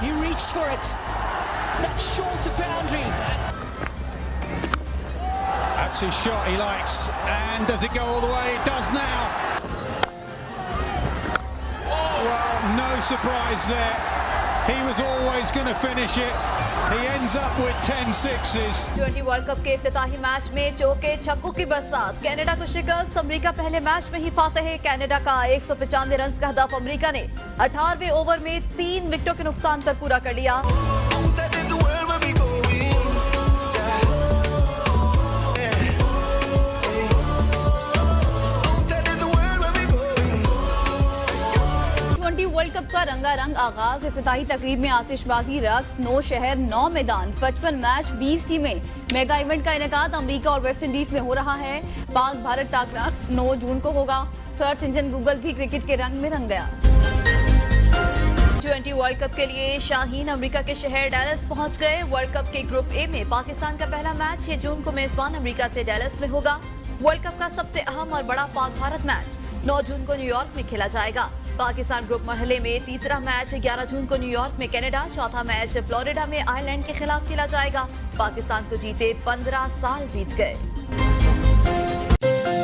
He reached for it. That's short of boundary. That's his shot he likes. And does it go all the way? It does now. Well, no surprise there. He was always going to finish it. He ends up with 10 sixes. T20 world cup के इफ्तिताही match में चौके छक्कों की बरसात, Canada को शिकस्त। America पहले match में ही फातेह है। कनाडा का 195 रन का हदफ अमेरिका ने 18वें ओवर में 3 विकेटों के नुकसान पर पूरा कर लिया। वर्ल्ड कप का रंगारंग आगाज, इफ्तिताही तकरीब में आतिशबाजी, रक्स, 9 शहर 9 मैदान, 55 मैच, 20 टीमें। मेगा इवेंट का इनेकाद अमेरिका और वेस्ट इंडीज में हो रहा है। पाक भारत टाकरा 9 जून को होगा। सर्च इंजन गूगल भी क्रिकेट के रंग में रंग गया। T20 वर्ल्ड कप के लिए शाहीन अमेरिका के शहर डैलस पहुंच गए। वर्ल्ड कप के ग्रुप ए में पाकिस्तान का पहला मैच 6 जून को मेजबान अमेरिका से डैलस में होगा। वर्ल्ड कप का सबसे अहम और बड़ा पाक भारत मैच 9 जून को न्यूयॉर्क में खेला जाएगा। पाकिस्तान ग्रुप मरहले में तीसरा मैच 11 जून को न्यूयॉर्क में कनाडा, चौथा मैच फ्लोरिडा में आयरलैंड के खिलाफ खेला जाएगा। पाकिस्तान को जीते 15 साल बीत गए।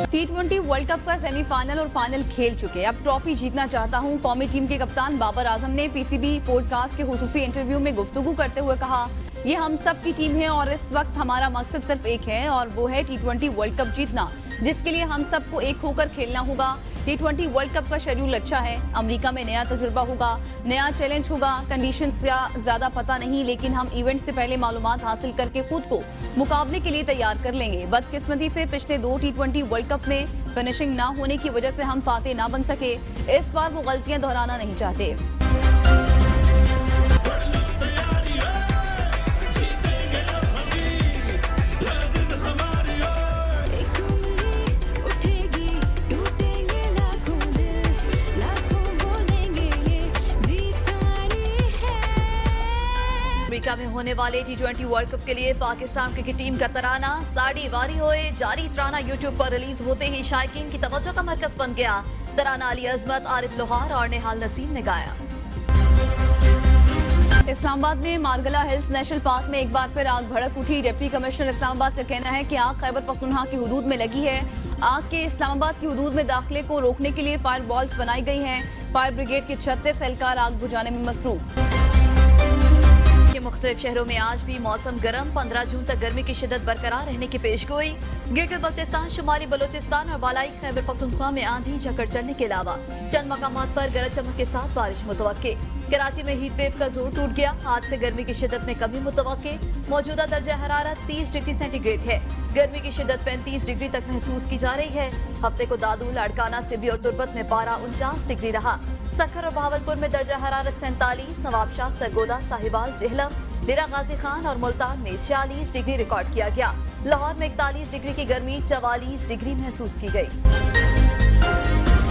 T20 वर्ल्ड कप का सेमीफाइनल और फाइनल खेल चुके। अब ट्रॉफी जीतना चाहता हूं, कौमी टीम के कप्तान बाबर आजम ने पीसीबी पॉडकास्ट के खुसूसी इंटरव्यू में गुफ्तगू करते हुए कहा, ये हम सब की टीम है और इस वक्त हमारा मकसद सिर्फ एक है और वो है T20 वर्ल्ड कप जीतना, जिसके लिए हम सबको एक होकर खेलना होगा। T20 वर्ल्ड कप का शेड्यूल अच्छा है। अमेरिका में नया तजुर्बा होगा, नया चैलेंज होगा। कंडीशंस का ज्यादा पता नहीं, लेकिन हम इवेंट से पहले मालूमात हासिल करके खुद को मुकाबले के लिए तैयार कर लेंगे। बदकिस्मती से पिछले 2 T20 वर्ल्ड कप में फिनिशिंग ना होने की वजह से हम फाते ना बन सके। इस बार वो गलतियां दोहराना नहीं चाहते। अमेरिका में होने वाले T20 वर्ल्ड कप के लिए पाकिस्तान क्रिकेट टीम का तराना साड़ी वारी होए जारी तराना यूट्यूब पर रिलीज होते ही शायकीन की तवज्जो का मरकज बन गया। तराना अली अजमत, आरिफ लोहार और निहाल नसीम ने गाया। इस्लामाबाद में मारगला हिल्स नेशनल पार्क में एक बार फिर आग भड़क उठी। डिप्टी कमिश्नर इस्लामाबाद का कहना है कि आग खैबर पख्तूनख्वा की हुदूद में लगी है। आग के इस्लामाबाद की हुदूद में दाखिले को रोकने के लिए फायर बॉल्स बनाई गई हैं। फायर ब्रिगेड के 36 एहलकार आग बुझाने में मसरूफ। मुख्तलिफ शहरों में आज भी मौसम गर्म, 15 जून तक गर्मी की शिद्दत बरकरार रहने की पेशगोई। गिलगित बल्तिस्तान, शुमाली बलोचिस्तान और बालाई खैबर पख्तूनख्वा में आंधी झकड़ चलने के अलावा चंद मकामात पर गरज चमक के साथ बारिश मुतवक्के। कराची में हीट वेव का जोर टूट गया। आज से गर्मी की शिद्दत में कमी मुतवक्के। मौजूदा दर्जा हरारत 30 डिग्री सेंटीग्रेड है। गर्मी की शिद्दत 35 डिग्री तक महसूस की जा रही है। हफ्ते को दादुल, अड़काना, सिबी और तुर्बत में पारा 49 डिग्री रहा। सखर और बहावलपुर में दर्जा हरारत 47, नवाबशाह, सरगोदा, साहिवाल, जेहलम, डेरा गाजी खान और मुल्तान में 46 डिग्री रिकॉर्ड किया गया। लाहौर में 41 डिग्री की गर्मी 44 डिग्री महसूस की गई।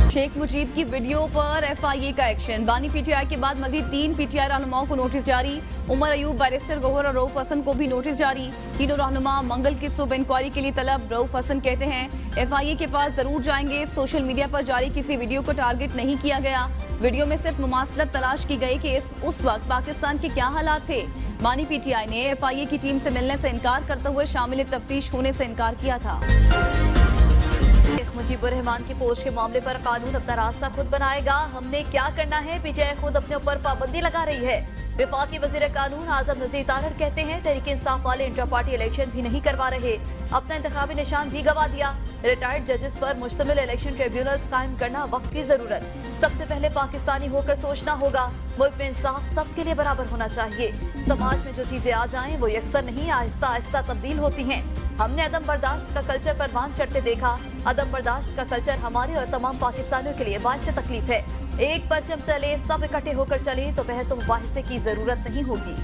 शेख मुजीब की वीडियो पर FIA का एक्शन। बानी PTI के बाद मजीद 3 PTI रहनुमाओं को नोटिस जारी। उमर अयूब, बैरिस्टर गौहर और रऊफ हसन को भी नोटिस जारी। तीनों रहनुमा मंगल की सुबह इंक्वायरी के लिए तलब। रऊफ हसन कहते हैं FIA के पास जरूर जाएंगे। सोशल मीडिया पर जारी किसी वीडियो को टारगेट नहीं किया गया। वीडियो में सिर्फ मुमासलत तलाश की गई कि उस वक्त पाकिस्तान के क्या हालात थे। बानी PTI ने FIA की टीम से मिलने से इनकार करते हुए शामिल तफ्तीश होने से इनकार किया था। मुजीबुर रहमान की पोस्ट के मामले पर कानून अपना रास्ता खुद बनाएगा। हमने क्या करना है, PTI खुद अपने ऊपर पाबंदी लगा रही है। वफाकी वजीर कानून आजम नजीर तारड़ कहते हैं तहरीक इंसाफ वाले इंट्रा पार्टी इलेक्शन भी नहीं करवा रहे, अपना इंतखाबी निशान भी गवा दिया। रिटायर्ड जजेस पर मुश्तमिल इलेक्शन ट्रिब्यूनल्स कायम करना वक्त की जरूरत। सबसे पहले पाकिस्तानी होकर सोचना होगा। मुल्क में इंसाफ सबके लिए बराबर होना चाहिए। समाज में जो चीजें आ जाएं वो यकसर नहीं, आहिस्ता आहिस्ता तब्दील होती हैं। हमने अदम बर्दाश्त का कल्चर परवान चढ़ते देखा। अदम बर्दाश्त का कल्चर हमारे और तमाम पाकिस्तानियों के लिए बाइस तकलीफ है। एक परचम तले सब इकट्ठे होकर चले तो बहस और मुबाहिसे की जरूरत नहीं होगी।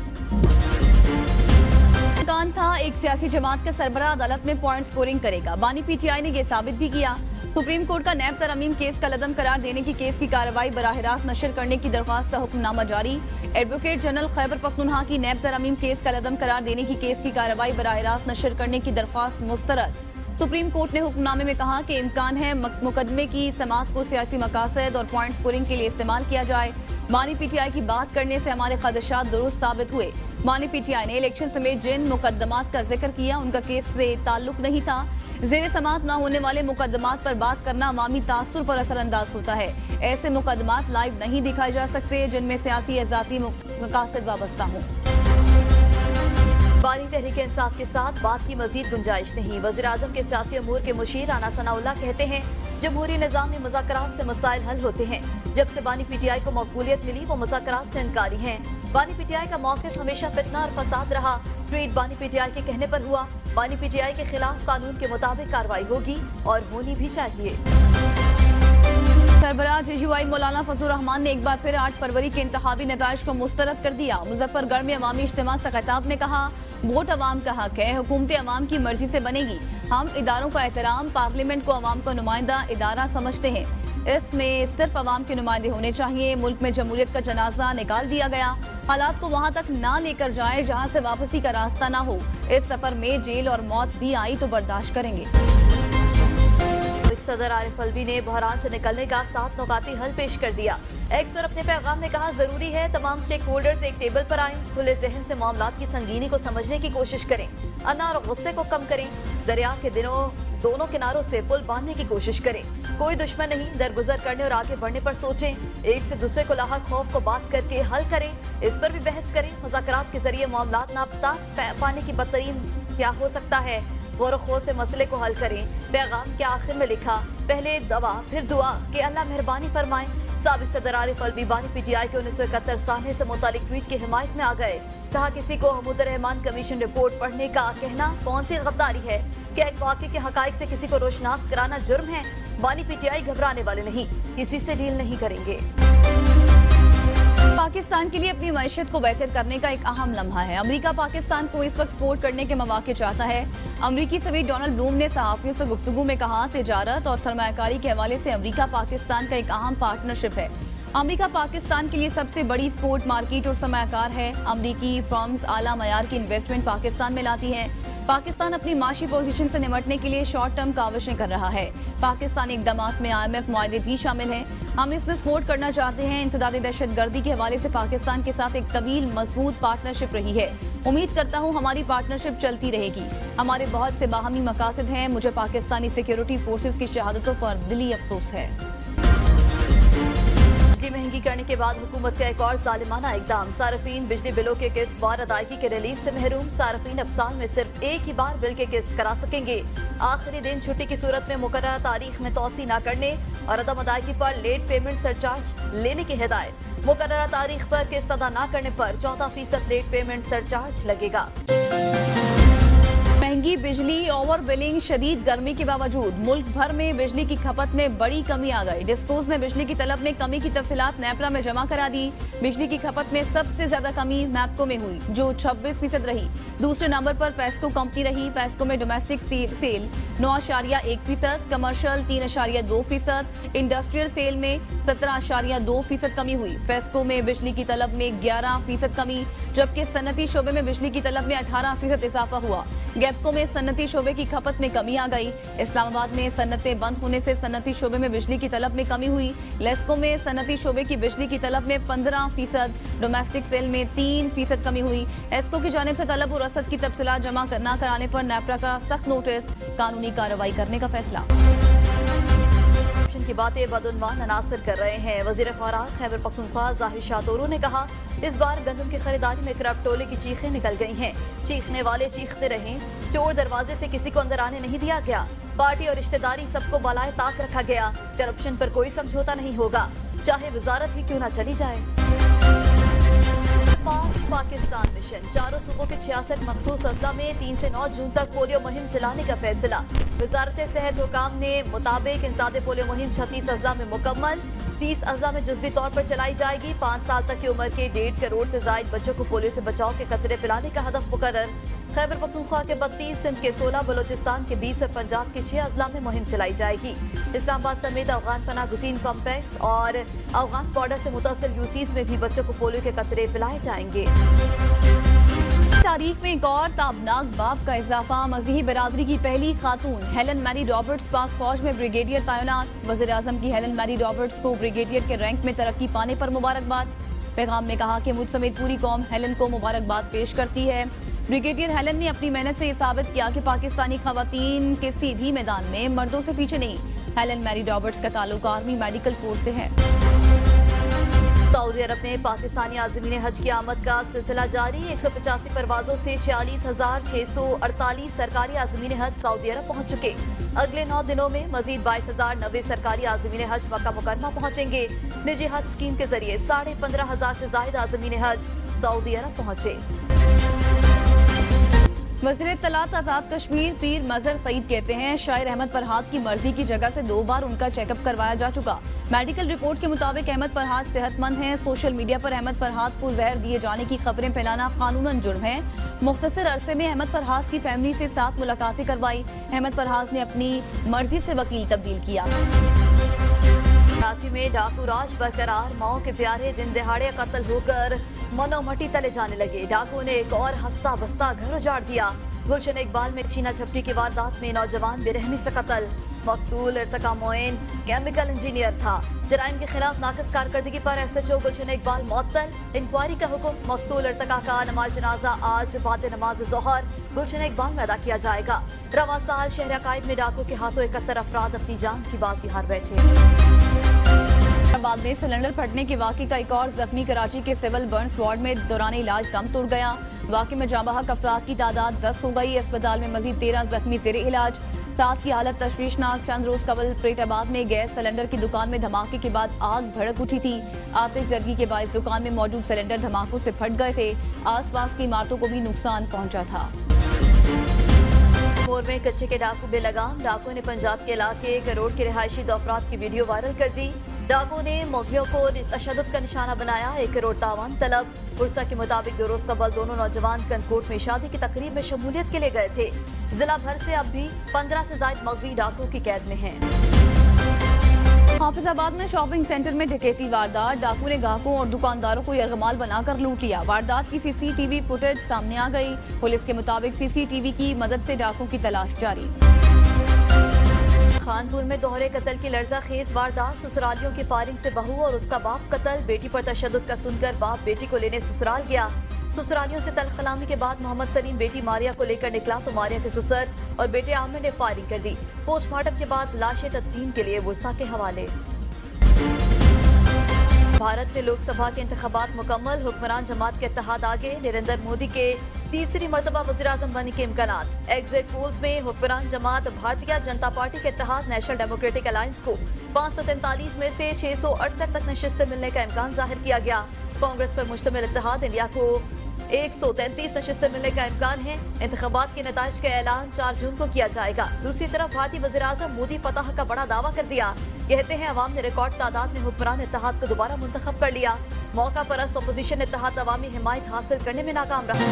इम्कान था एक सियासी जमात का सरबराह अदालत में पॉइंट स्कोरिंग करेगा। बानी PTI ने यह साबित भी किया। सुप्रीम कोर्ट का नैब तरमीम केस का लदम करार देने की केस की कार्रवाई बराह रास्त नशर करने की दरख्वास्त का हुक्मनामा जारी। एडवोकेट जनरल खैबर पख्तूनख्वा की नैब तरमीम केस का लदम करार देने की केस की कार्रवाई बराह रास्त नशर करने की दरख्वास्त मुस्तरद। सुप्रीम कोर्ट ने हुक्मनामे में कहा कि इम्कान है मुकदमे की समाअत को सियासी मकासद और पॉइंट स्कोरिंग के लिए इस्तेमाल किया जाए। मानी पीटीआई की बात करने से हमारे खदशात दुरुस्त साबित हुए। मानी पीटीआई ने इलेक्शन समेत जिन मुकदमात का जिक्र किया उनका केस से ताल्लुक नहीं था। जेर समाअत न होने वाले मुकदमात पर बात करना अवामी तासुर पर असरअंदाज होता है। ऐसे मुकदमात लाइव नहीं दिखाए जा सकते जिनमें सियासी या जाती मकासद वाबस्ता हों। बानी तहरीक इंसाफ के साथ बात की मजीद गुंजाइश नहीं। वज़ीर-ए-आज़म के सियासी अमूर के मुशीर राना सनाउल्लाह कहते हैं, जमहूरी निज़ाम में मुज़ाकरात से मसाइल हल होते हैं। जब से बानी पीटीआई को मकबूलियत मिली वो मुज़ाकरात से इनकारी हैं। बानी पीटीआई का मौक़िफ़ हमेशा फितना और फसाद रहा। ट्वीट बानी पीटीआई के कहने पर हुआ। बानी पीटीआई के खिलाफ कानून के मुताबिक कार्रवाई होगी और होनी भी चाहिए। सरबराह JUI मौलाना फजलुर रहमान ने एक बार फिर 8 फरवरी के इंतखाबी नताइज को मुस्तरद कर दिया। मुजफ्फरगढ़ में अवामी इज्तिमा से खिताब में कहा, वोट अवाम का हक है, हुकूमतें अवाम की मर्जी से बनेगी। हम इदारों का एहतराम, पार्लियामेंट को अवाम का नुमाइंदा इदारा समझते हैं। इसमें सिर्फ अवाम के नुमाइंदे होने चाहिए। मुल्क में जमहूरियत का जनाजा निकाल दिया गया। हालात को वहाँ तक ना लेकर जाए जहाँ से वापसी का रास्ता ना हो। इस सफर में जेल और मौत भी आई तो बर्दाश्त करेंगे। सदर आरिफ अलवी ने बहरान से निकलने का 7 नुकाती हल पेश कर दिया। एक्स पर अपने पैगाम में कहा, जरूरी है तमाम स्टेक होल्डर्स एक टेबल पर आएं, खुले जहन से मामलात की संगीनी को समझने की कोशिश करें, अना और गुस्से को कम करें, दरिया के दिनों दोनों किनारों से पुल बांधने की कोशिश करें। कोई दुश्मन नहीं, दरगुजर करने और आगे बढ़ने पर सोचें, एक से दूसरे को लाहक खौफ को बात करके हल करें, इस पर भी बहस करें। मुज़ाकरात के जरिए मामलात नापता पाने की बदतरीन क्या हो सकता है, गौर खौफ से मसले को हल करें। पैगाम के आखिर में लिखा, पहले दवा फिर दुआ कि अल्लाह मेहरबानी फरमाए। साबिक सदर आरिफ अलवी बानी पीटीआई के 1971 साने से मुतालिक ट्वीट की हिमायत में आ गए। कहा, किसी को हमूदुर रहमान कमीशन रिपोर्ट पढ़ने का कहना कौन सी गद्दारी है? क्या एक वाक़े के हकाइक से किसी को रोशनास कराना जुर्म है? बानी पीटीआई घबराने वाले नहीं, किसी से डील नहीं करेंगे। पाकिस्तान के लिए अपनी मैशत को बेहतर करने का एक अहम लम्हा है। अमेरिका पाकिस्तान को इस वक्त सपोर्ट करने के मौके चाहता है। अमेरिकी सदर डोनाल्ड ब्लूम ने सहाफियों से गुफ्तगू में कहा, तिजारत और सरमायाकारी के हवाले से अमेरिका पाकिस्तान का एक अहम पार्टनरशिप है। अमेरिका पाकिस्तान के लिए सबसे बड़ी स्पोर्ट मार्केट और सरमायाकार है। अमेरिकी फर्म्स आला मयार की इन्वेस्टमेंट पाकिस्तान में लाती हैं। पाकिस्तान अपनी माशी पोजीशन से निमटने के लिए शॉर्ट टर्म काविशें कर रहा है। पाकिस्तानी इक़दामात में IMF मुआहदे भी शामिल हैं। हम इसमें सपोर्ट करना चाहते हैं। इंसदादी दहशतगर्दी के हवाले से पाकिस्तान के साथ एक तवील मजबूत पार्टनरशिप रही है। उम्मीद करता हूँ हमारी पार्टनरशिप चलती रहेगी। हमारे बहुत से बाहमी मकासद हैं। मुझे पाकिस्तानी सिक्योरिटी फोर्सेज की शहादतों पर दिली अफसोस है। बिजली महंगी करने के बाद हुकूमत का एक और जालिमाना इकदाम। सार्फिन बिजली बिलों के किस्तवार अदायगी के रिलीफ से महरूम। सार्फिन अब साल में सिर्फ एक ही बार बिल के किस्त करा सकेंगे। आखिरी दिन छुट्टी की सूरत में मुकर्रर तारीख में तौसी न करने और अदम अदायगी पर लेट पेमेंट सरचार्ज लेने की हिदायत। मुकर्रर तारीख पर किस्त अदा न करने पर 14% लेट पेमेंट सरचार्ज लगेगा। महंगी बिजली, ओवर बिलिंग, शदीद गर्मी के बावजूद मुल्क भर में बिजली की खपत में बड़ी कमी आ गई। डिस्कोज ने बिजली की तलब में कमी की तफसीलात नेपरा में जमा करा दी। बिजली की खपत में सबसे ज्यादा कमी मैप्को में हुई, जो 26% रही। दूसरे नंबर पर पेस्को कंपनी रही। पेस्को में domestic sale 9.1%, commercial 3.2%, industrial sale में 17.2% कमी हुई। फेस्को में बिजली की तलब में 11% कमी, जबकि सन्नती शोबे में बिजली की तलब में 18% इजाफा हुआ। गैपको में सन्नती शोबे की खपत में कमी आ गई। इस्लामाबाद में सन्नतें बंद होने से सन्नती शोबे में बिजली की तलब में कमी हुई। लेस्को में सन्नती शोबे की बिजली की तलब में 15%, डोमेस्टिक सेल में 3% कमी हुई। एस्को की जानिब से तलब और रसद की तफसीलात जमा न कराने पर नेपरा का सख्त नोटिस, कानूनी कार्रवाई करने का फैसला। की बातें बदउनवान अनासर कर रहे हैं। वजीर खुराक खैबर पख्तूनख्वा ज़ाहिर शाह तोरू ने कहा, इस बार गंदम की खरीदारी में करप्ट टोले की चीखें निकल गई हैं। चीखने वाले चीखते रहे, चोर दरवाजे से किसी को अंदर आने नहीं दिया गया। पार्टी और रिश्तेदारी सबको बालाए ताक रखा गया। करप्शन पर कोई समझौता नहीं होगा, चाहे वजारत ही क्यों न चली जाए। पाकिस्तान मिशन, चारों सूबों के 66 मखसूस अजला में 3 से 9 जून तक पोलियो मुहिम चलाने का फैसला। वजारत सेहत हुकाम ने मुताबिक इंसादे पोलियो मुहिम 36 अजला में मुकम्मल, 30 अजला में जुज़वी तौर पर चलाई जाएगी। 5 साल तक की उम्र के 1.5 करोड़ से जायद बच्चों को पोलियो से बचाव के कतरे पिलाने का हदफ मुकर्रर। खैबर पख्तूनख्वा के 32, सिंध के 16, बलोचिस्तान के 20 और पंजाब के 6 अजला में मुहिम चलाई जाएगी। इस्लामाबाद समेत अफगान पनाह गुज़ीन कॉम्प्लेक्स और अफगान बॉर्डर से मुतसिल यूसीज में भी बच्चों को पोलियो के कतरे पिलाए जाएंगे। तारीख में एक और ताबनाक बाप का इजाफा। मसीही बिरादरी की पहली खातून हेलन मैरी रॉबर्ट्स पाक फौज में ब्रिगेडियर तैनात। वज़ीर आज़म की हेलन मैरी रॉबर्ट्स को ब्रिगेडियर के रैंक में तरक्की पाने पर मुबारकबाद। पैगाम में कहा कि मुझ समेत पूरी कौम हेलन को मुबारकबाद पेश करती है। ब्रिगेडियर हेलन ने अपनी मेहनत से ये साबित किया कि पाकिस्तानी खवातीन किसी भी मैदान में मर्दों से पीछे नहीं। हेलन मैरी रॉबर्ट्स का ताल्लुक आर्मी मेडिकल कोर से है। सऊदी अरब में पाकिस्तानी आज़मीन हज की आमद का सिलसिला जारी। 185 परवाजों से 46,648 सरकारी आज़मीन हज सऊदी अरब पहुंच चुके। अगले 9 दिनों में मजीद 22,090 सरकारी आज़मीन हज मक्का मुकरमा पहुंचेंगे। निजी हज स्कीम के जरिए 15,500 से ज्यादा आज़मीन हज सऊदी अरब पहुंचे। वज़ीर तलात आज़ाद कश्मीर पीर मजहर सईद कहते हैं शायर अहमद फरहाद की मर्जी की जगह से 2 बार उनका चेकअप करवाया जा चुका। मेडिकल रिपोर्ट के मुताबिक अहमद फरहाद सेहतमंद हैं। सोशल मीडिया पर अहमद फरहाद को जहर दिए जाने की खबरें फैलाना कानूनन जुर्म है। मुख्तसर अरसे में अहमद फरहाद की फैमिली से 7 मुलाकातें करवाई। अहमद फरहाद ने अपनी मर्जी से वकील तब्दील किया। कराची में डाकू राज बरकरार। माओ के प्यारे दिन दिहाड़े कत्ल होकर मनोमटी तले जाने लगे। डाकू ने एक और हंसता बसता घर उजाड़ दिया। गुलशन इकबाल में छीना झपटी की वारदात में नौजवान बेरहमी से कत्ल। मकतूल इर्तिका मोइन केमिकल इंजीनियर था। जराइम के खिलाफ नाकिस कारकर्दगी पर SHO गुलशन इकबाल मुअत्तल। इंक्वायरी का हुक्म। मकतूल इर्तिका का नमाज जनाजा आज बाद नमाज जोहर गुलशन इकबाल में अदा किया जाएगा। रवां साल शहर अकायद में डाकू के हाथों 71 अफराद अपनी जान की बाजी हार बैठे। बाद में सिलेंडर फटने के वाक़े का एक और जख्मी कराची के सिविल बर्न्स वार्ड में दौरान इलाज दम तोड़ गया। वाक़े में जाँ बहक अफराद की तादाद 10 हो गई। अस्पताल में मजीद 13 जख्मी जेर इलाज। 7 की हालत तशवीशनाक। चंद रोज कबल प्रेटाबाद में गैस सिलेंडर की दुकान में धमाके के बाद आग भड़क उठी थी। आतिशज़दगी के बायस दुकान में मौजूद सिलेंडर धमाकों से फट गए थे। आसपास की इमारतों को भी नुकसान पहुंचा था। मोर में कच्चे के डाकू बेलगाम। डाकू ने पंजाब के इलाके करोड़ के रिहायशी अफराद की वीडियो वायरल कर दी। डाकू ने मौलवियों को तशद्दुद का निशाना बनाया। 1 करोड़ तावान तलब। पुरसा के मुताबिक 2 रोज कबल दोनों नौजवान कनकोट में शादी की तकरीब में शमूलियत के लिए गए थे। जिला भर से अब भी 15 से ज्यादा मौलवी डाकू की कैद में हैं। हाफिजाबाद में शॉपिंग सेंटर में डकैती वारदात। डाकू ने ग्राहकों और दुकानदारों को यरगमाल बनाकर लूट लिया। वारदात की CCTV फुटेज सामने आ गई। पुलिस के मुताबिक CCTV की मदद से डाकू की तलाश जारी। खानपुर में दोहरे कत्ल की लर्जा खेज वारदात। ससुरालियों की फायरिंग से बहू और उसका बाप कत्ल। बेटी पर तशद्दुद का सुनकर बाप बेटी को लेने ससुराल गया। ससुरालियों से तल्ख कलामी के बाद मोहम्मद सलीम बेटी मारिया को लेकर निकला तो मारिया के ससुर और बेटे आमिर ने फायरिंग कर दी। पोस्टमार्टम के बाद लाशें तदफीन के लिए बुरसा के हवाले। भारत में लोकसभा के इंतखाबात मुकम्मल। हुक्मरान जमात के इत्तेहाद आगे। नरेंद्र मोदी के तीसरी मरतबा वज़ीर आज़म बनने के इम्कानात। एग्जिट पोल्स में हुक्मरान जमात भारतीय जनता पार्टी के इत्तेहाद नेशनल डेमोक्रेटिक अलायंस को 543 में से 668 तक नशिस्तें मिलने का इम्कान जाहिर किया गया। कांग्रेस पर मुश्तमिल इत्तेहाद इंडिया को 133 नशिस्तें मिलने का इम्कान है। इंतखाबात के नताइज का ऐलान 4 जून को किया जाएगा। दूसरी तरफ भारतीय वज़ीर आज़म मोदी फतह का बड़ा दावा कर दिया। कहते हैं अवाम ने रिकॉर्ड तादाद में हुक्मरान इत्तेहाद को दोबारा मुंतखब कर लिया। मौका परस्त अपोजिशन इत्तेहाद अवामी हिमायत हासिल करने में नाकाम रहा।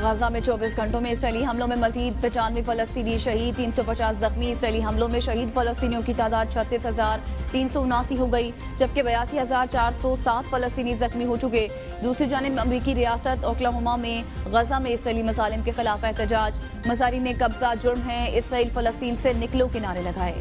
गाजा में 24 घंटों में इसराइली हमलों में मजीद 95 फलस्तीनी शहीद। 350 जख्मी। इसराइली हमलों में शहीद फलस्तीनियों की तादाद 36,379 हो गई, जबकि 82,407 फलस्तीनी जख्मी हो चुके। दूसरी जानिब अमरीकी रियासत ओक्लाहोमा में गाजा में इसराइली मसालिम के खिलाफ एहतजाज। मज़ारिन ने कब्जा जुर्म है, इसराइल फलस्तीन से निकलो के नारे लगाए।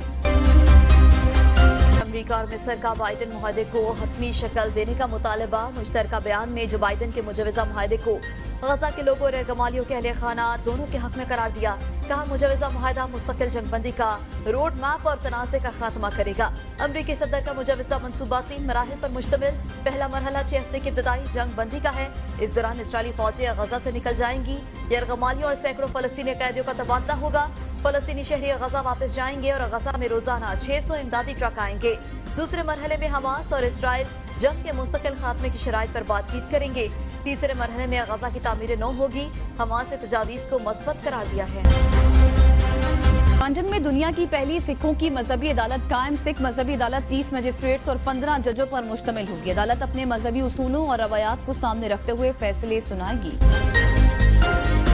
अमरीका और मिस्र का बाइडन मुआहदे को हतमी शक्ल देने का मुतालबा। मुश्तरका बयान में जो बाइडन के मुजवजा मुआहदे को गजा के लोगों और गमालियों के अहले खाना दोनों के हक में करार दिया। कहा मुजवजा मुआहदा मुस्तकिल जंगबंदी का रोड मैप और तनाज़े का खात्मा करेगा। अमरीकी सदर का मुजवजा मनसूबा 3 मराहिल पर मुश्तमिल। पहला मरहला 6 हफ्ते की इब्तदाई जंग बंदी का है। इस दौरान इसराइली फौजें गजा से निकल जाएंगी। यरगमालियों और सैकड़ों फलस्तीनी कैदियों का तबादला होगा। फलस्तीनी शहरी गजा वापस जाएंगे और गजा में रोजाना 600 इमदादी ट्रक आएंगे। दूसरे मरहले में हमास और इसराइल जंग के मुस्तकिल खात्मे की शराइत पर बातचीत करेंगे। तीसरे मरहले में गजा की तामीर नौ होगी। हमास ने तजावीज़ को मस्बत करार दिया है। लंदन में दुनिया की पहली सिखों की मजहबी अदालत कायम। सिख मजहबी अदालत 30 मजिस्ट्रेट्स और 15 जजों पर मुश्तमिल होगी। अदालत अपने मजहबी उसूलों और रवायात को सामने रखते हुए फैसले सुनाएगी।